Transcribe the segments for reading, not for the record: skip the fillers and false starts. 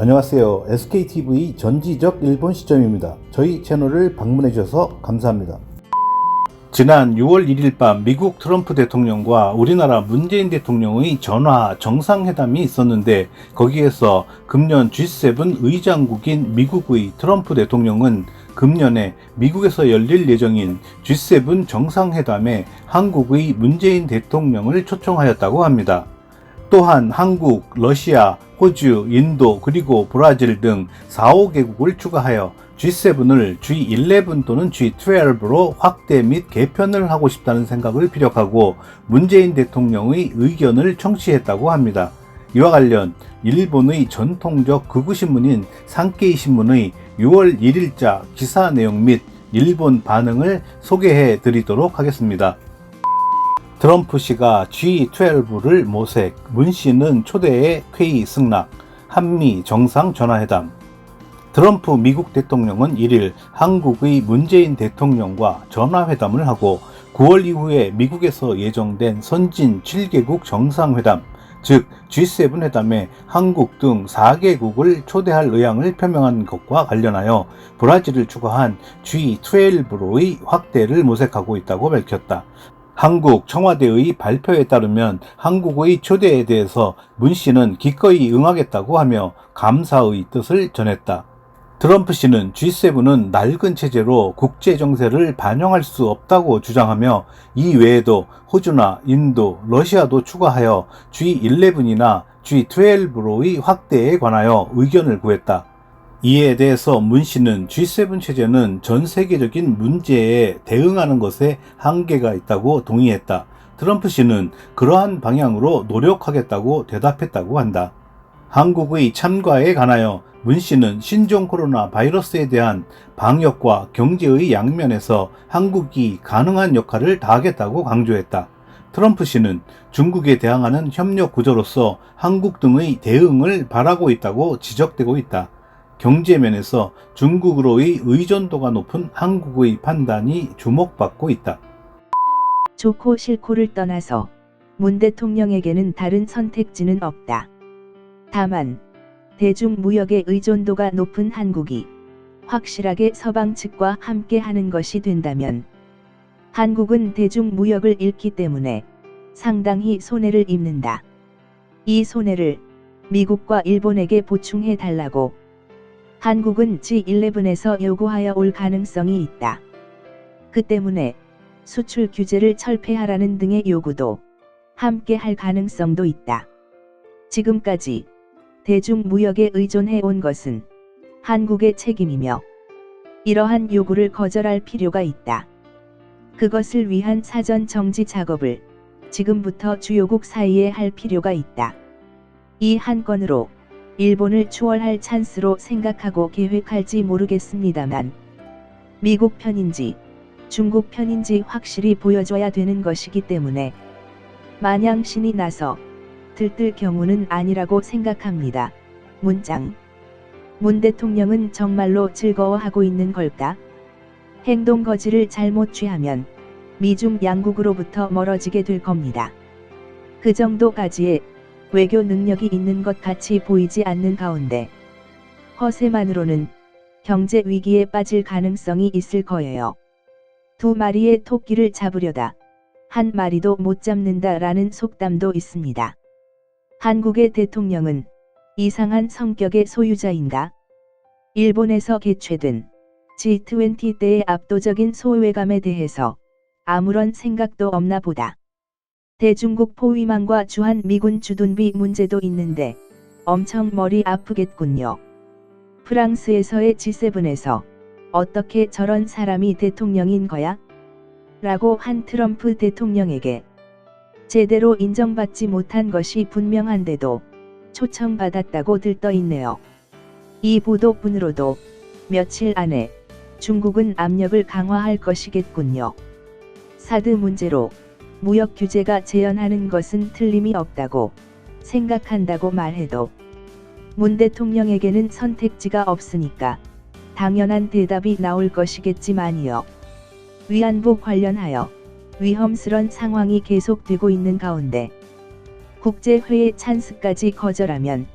안녕하세요. SKTV 전지적 일본 시점입니다. 저희 채널을 방문해 주셔서 감사합니다. 지난 6월 1일 밤 미국 트럼프 대통령과 우리나라 문재인 대통령의 전화 정상회담이 있었는데, 거기에서 금년 G7 의장국인 미국의 트럼프 대통령은 금년에 미국에서 열릴 예정인 G7 정상회담에 한국의 문재인 대통령을 초청하였다고 합니다. 또한 한국, 러시아, 호주, 인도, 그리고 브라질 등 4, 5개국을 추가하여 G7을 G11 또는 G12로 확대 및 개편을 하고 싶다는 생각을 피력하고 문재인 대통령의 의견을 청취했다고 합니다. 이와 관련 일본의 전통적 극우신문인 산케이 신문의 6월 1일자 기사 내용 및 일본 반응을 소개해 드리도록 하겠습니다. 트럼프 씨가 G12를 모색, 문 씨는 초대에 쾌의 승낙, 한미 정상 전화회담. 트럼프 미국 대통령은 1일 한국의 문재인 대통령과 전화회담을 하고 9월 이후에 미국에서 예정된 선진 7개국 정상회담, 즉 G7 회담에 한국 등 4개국을 초대할 의향을 표명한 것과 관련하여 브라질을 추가한 G12로의 확대를 모색하고 있다고 밝혔다. 한국 청와대의 발표에 따르면 한국의 초대에 대해서 문 씨는 기꺼이 응하겠다고 하며 감사의 뜻을 전했다. 트럼프 씨는 G7은 낡은 체제로 국제 정세를 반영할 수 없다고 주장하며 이 외에도 호주나 인도, 러시아도 추가하여 G11이나 G12로의 확대에 관하여 의견을 구했다. 이에 대해서 문 씨는 G7 체제는 전 세계적인 문제에 대응하는 것에 한계가 있다고 동의했다. 트럼프 씨는 그러한 방향으로 노력하겠다고 대답했다고 한다. 한국의 참가에 관하여 문 씨는 신종 코로나 바이러스에 대한 방역과 경제의 양면에서 한국이 가능한 역할을 다하겠다고 강조했다. 트럼프 씨는 중국에 대항하는 협력 구조로서 한국 등의 대응을 바라고 있다고 지적되고 있다. 경제면에서 중국으로의 의존도가 높은 한국의 판단이 주목받고 있다. 좋고 싫고를 떠나서 문 대통령에게는 다른 선택지는 없다. 다만 대중무역의 의존도가 높은 한국이 확실하게 서방 측과 함께하는 것이 된다면 한국은 대중무역을 잃기 때문에 상당히 손해를 입는다. 이 손해를 미국과 일본에게 보충해 달라고 한국은 G11에서 요구하여 올 가능성이 있다. 그 때문에 수출 규제를 철폐하라는 등의 요구도 함께 할 가능성도 있다. 지금까지 대중무역에 의존해 온 것은 한국의 책임이며 이러한 요구를 거절할 필요가 있다. 그것을 위한 사전 정지 작업을 지금부터 주요국 사이에 할 필요가 있다. 이 한 건으로 일본을 추월할 찬스로 생각하고 계획할지 모르겠습니다만 미국 편인지 중국 편인지 확실히 보여줘야 되는 것이기 때문에 마냥 신이 나서 들뜰 경우는 아니라고 생각합니다. 문장. 문 대통령은 정말로 즐거워하고 있는 걸까? 행동 거지를 잘못 취하면 미중 양국으로부터 멀어지게 될 겁니다. 그 정도까지의 외교 능력이 있는 것 같이 보이지 않는 가운데 허세만으로는 경제 위기에 빠질 가능성이 있을 거예요. 두 마리의 토끼를 잡으려다 한 마리도 못 잡는다라는 속담도 있습니다. 한국의 대통령은 이상한 성격의 소유자인가? 일본에서 개최된 G20 때의 압도적인 소외감에 대해서 아무런 생각도 없나 보다. 대중국 포위망과 주한 미군 주둔비 문제도 있는데 엄청 머리 아프겠군요. 프랑스에서의 G7에서 어떻게 저런 사람이 대통령인 거야? 라고 한 트럼프 대통령에게 제대로 인정받지 못한 것이 분명한데도 초청받았다고 들떠있네요. 이 보도뿐으로도 며칠 안에 중국은 압력을 강화할 것이겠군요. 사드 문제로 무역 규제가 재현하는 것은 틀림이 없다고 생각한다고 말해도 문 대통령에게는 선택지가 없으니까 당연한 대답이 나올 것이겠지만요. 위안부 관련하여 위험스런 상황이 계속되고 있는 가운데 국제회의 찬스까지 거절하면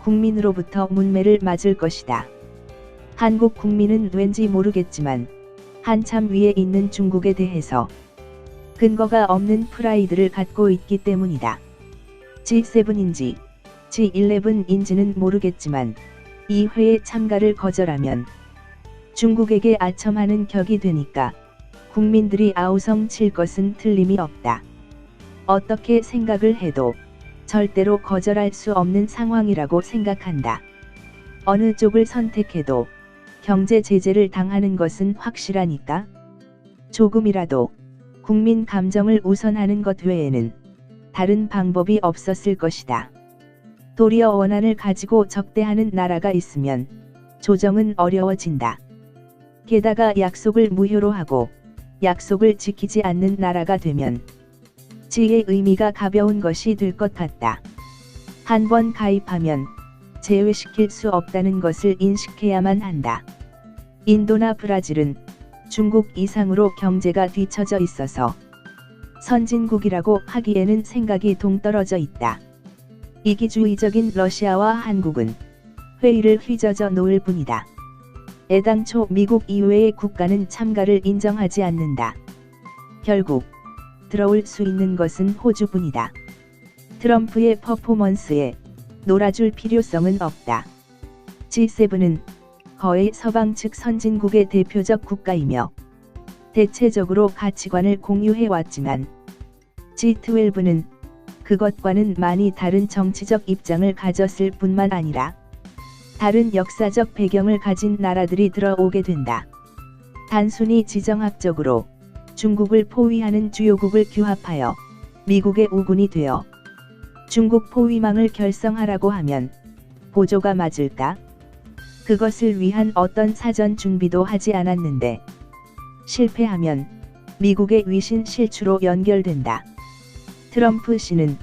국민으로부터 문매를 맞을 것이다. 한국 국민은 왠지 모르겠지만 한참 위에 있는 중국에 대해서 근거가 없는 프라이드를 갖고 있기 때문이다. G7인지 G11인지는 모르겠지만 이 회에 참가를 거절하면 중국에게 아첨하는 격이 되니까 국민들이 아우성 칠 것은 틀림이 없다. 어떻게 생각을 해도 절대로 거절할 수 없는 상황이라고 생각한다. 어느 쪽을 선택해도 경제 제재를 당하는 것은 확실하니까 조금이라도 국민 감정을 우선하는 것 외에는 다른 방법이 없었을 것이다. 도리어 원한을 가지고 적대하는 나라가 있으면 조정은 어려워진다. 게다가 약속을 무효로 하고 약속을 지키지 않는 나라가 되면 지의 의미가 가벼운 것이 될 것 같다. 한 번 가입하면 제외시킬 수 없다는 것을 인식해야만 한다. 인도나 브라질은 중국 이상으로 경제가 뒤처져 있어서 선진국이라고 하기에는 생각이 동떨어져 있다. 이기주의적인 러시아와 한국은 회의를 휘저져 놓을 뿐이다. 애당초 미국 이외의 국가는 참가를 인정하지 않는다. 결국 들어올 수 있는 것은 호주뿐이다. 트럼프의 퍼포먼스에 놀아줄 필요성은 없다. G7은 거의 서방 측 선진국의 대표적 국가이며 대체적으로 가치관을 공유해왔지만 G12는 그것과는 많이 다른 정치적 입장을 가졌을 뿐만 아니라 다른 역사적 배경을 가진 나라들이 들어오게 된다. 단순히 지정학적으로 중국을 포위하는 주요국을 규합하여 미국의 우군이 되어 중국 포위망을 결성하라고 하면 보조가 맞을까? 그것을 위한 어떤 사전 준비도 하지 않았는데 실패하면 미국의 위신 실추로 연결된다. 트럼프 씨는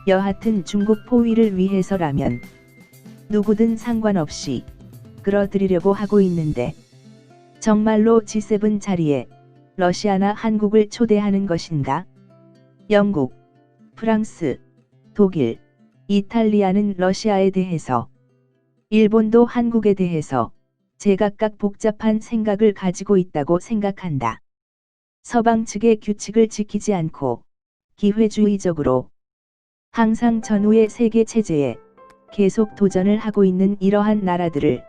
여하튼 중국 포위를 위해서라면 누구든 상관없이 끌어들이려고 하고 있는데 정말로 G7 자리에 러시아나 한국을 초대하는 것인가? 영국, 프랑스, 독일, 이탈리아는 러시아에 대해서, 일본도 한국에 대해서 제각각 복잡한 생각을 가지고 있다고 생각한다. 서방 측의 규칙을 지키지 않고 기회주의적으로 항상 전후의 세계 체제에 계속 도전을 하고 있는 이러한 나라들을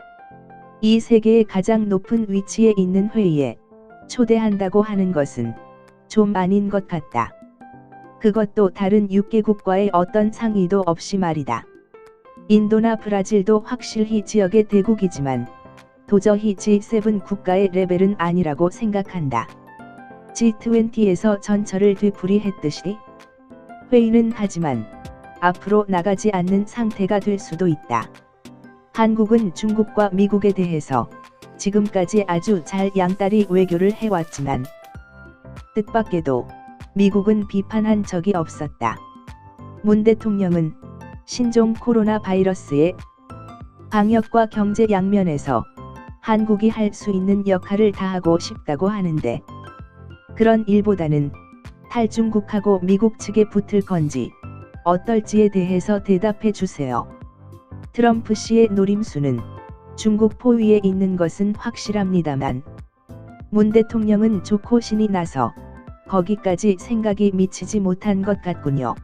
이 세계의 가장 높은 위치에 있는 회의에 초대한다고 하는 것은 좀 아닌 것 같다. 그것도 다른 6개국과의 어떤 상의도 없이 말이다. 인도나 브라질도 확실히 지역의 대국이지만 도저히 G7 국가의 레벨은 아니라고 생각한다. G20에서 전철을 되풀이했듯이 회의는 하지만 앞으로 나가지 않는 상태가 될 수도 있다. 한국은 중국과 미국에 대해서 지금까지 아주 잘 양다리 외교를 해왔지만 뜻밖에도 미국은 비판한 적이 없었다. 문 대통령은 신종 코로나 바이러스의 방역과 경제 양면에서 한국이 할 수 있는 역할을 다하고 싶다고 하는데 그런 일보다는 탈중국하고 미국 측에 붙을 건지 어떨지에 대해서 대답해 주세요. 트럼프 씨의 노림수는 중국 포위에 있는 것은 확실합니다만 문 대통령은 좋고 신이 나서 거기까지 생각이 미치지 못한 것 같군요.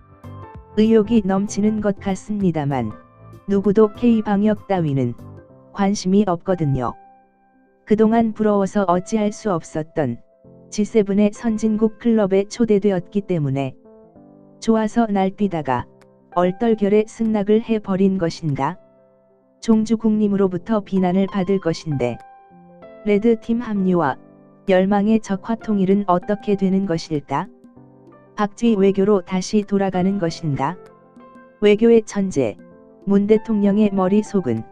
의욕이 넘치는 것 같습니다만 누구도 K-방역 따위는 관심이 없거든요. 그동안 부러워서 어찌할 수 없었던 G7의 선진국 클럽에 초대되었기 때문에 좋아서 날뛰다가 얼떨결에 승낙을 해버린 것인가? 종주국님으로부터 비난을 받을 것인데 레드팀 합류와 열망의 적화통일은 어떻게 되는 것일까? 박쥐 외교로 다시 돌아가는 것인가? 외교의 천재, 문 대통령의 머릿속은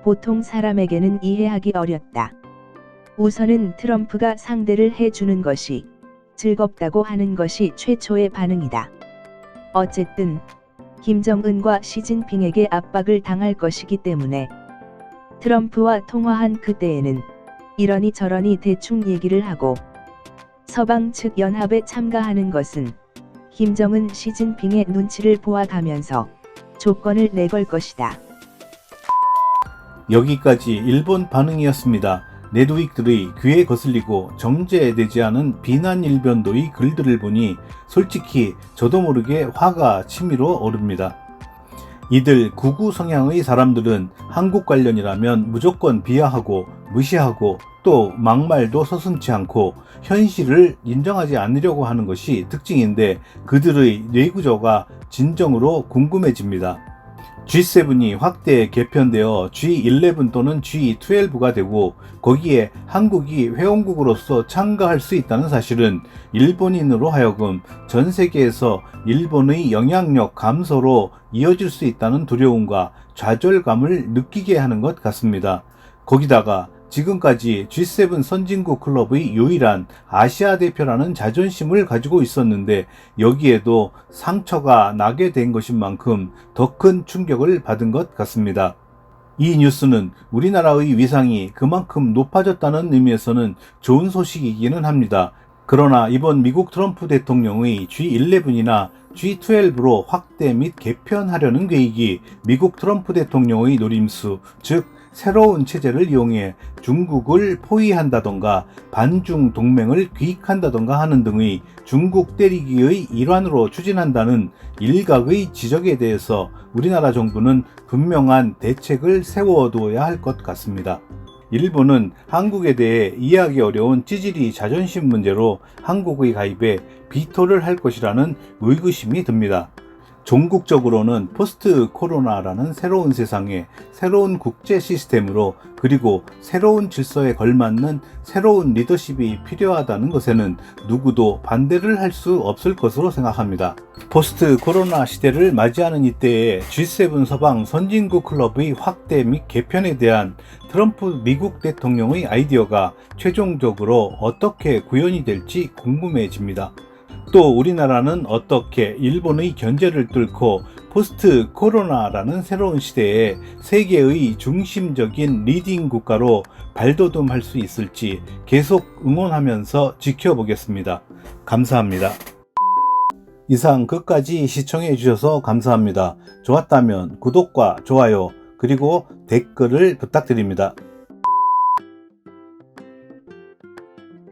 보통 사람에게는 이해하기 어렵다. 우선은 트럼프가 상대를 해주는 것이 즐겁다고 하는 것이 최초의 반응이다. 어쨌든 김정은과 시진핑에게 압박을 당할 것이기 때문에 트럼프와 통화한 그때에는 이러니 저러니 대충 얘기를 하고 서방 측 연합에 참가하는 것은 김정은 시진핑의 눈치를 보아가면서 조건을 내걸 것이다. 여기까지 일본 반응이었습니다. 네드윅들의 귀에 거슬리고 정제되지 않은 비난 일변도의 글들을 보니 솔직히 저도 모르게 화가 치밀어 오릅니다. 이들 극우 성향의 사람들은 한국 관련이라면 무조건 비하하고 무시하고 또 막말도 서슴지 않고 현실을 인정하지 않으려고 하는 것이 특징인데 그들의 뇌구조가 진정으로 궁금해집니다. G7이 확대 개편되어 G11 또는 G12가 되고 거기에 한국이 회원국으로서 참가할 수 있다는 사실은 일본인으로 하여금 전 세계에서 일본의 영향력 감소로 이어질 수 있다는 두려움과 좌절감을 느끼게 하는 것 같습니다. 거기다가 지금까지 G7 선진국 클럽의 유일한 아시아 대표라는 자존심을 가지고 있었는데 여기에도 상처가 나게 된 것인 만큼 더 큰 충격을 받은 것 같습니다. 이 뉴스는 우리나라의 위상이 그만큼 높아졌다는 의미에서는 좋은 소식이기는 합니다. 그러나 이번 미국 트럼프 대통령의 G11이나 G12로 확대 및 개편하려는 계획이 미국 트럼프 대통령의 노림수, 즉 새로운 체제를 이용해 중국을 포위한다던가 반중 동맹을 기획한다던가 하는 등의 중국 때리기의 일환으로 추진한다는 일각의 지적에 대해서 우리나라 정부는 분명한 대책을 세워두어야 할 것 같습니다. 일본은 한국에 대해 이해하기 어려운 찌질이 자존심 문제로 한국의 가입에 비토를 할 것이라는 의구심이 듭니다. 종국적으로는 포스트 코로나라는 새로운 세상에 새로운 국제 시스템으로 그리고 새로운 질서에 걸맞는 새로운 리더십이 필요하다는 것에는 누구도 반대를 할 수 없을 것으로 생각합니다. 포스트 코로나 시대를 맞이하는 이때에 G7 서방 선진국 클럽의 확대 및 개편에 대한 트럼프 미국 대통령의 아이디어가 최종적으로 어떻게 구현이 될지 궁금해집니다. 또 우리나라는 어떻게 일본의 견제를 뚫고 포스트 코로나라는 새로운 시대에 세계의 중심적인 리딩 국가로 발돋움할 수 있을지 계속 응원하면서 지켜보겠습니다. 감사합니다. 이상 끝까지 시청해 주셔서 감사합니다. 좋았다면 구독과 좋아요 그리고 댓글을 부탁드립니다.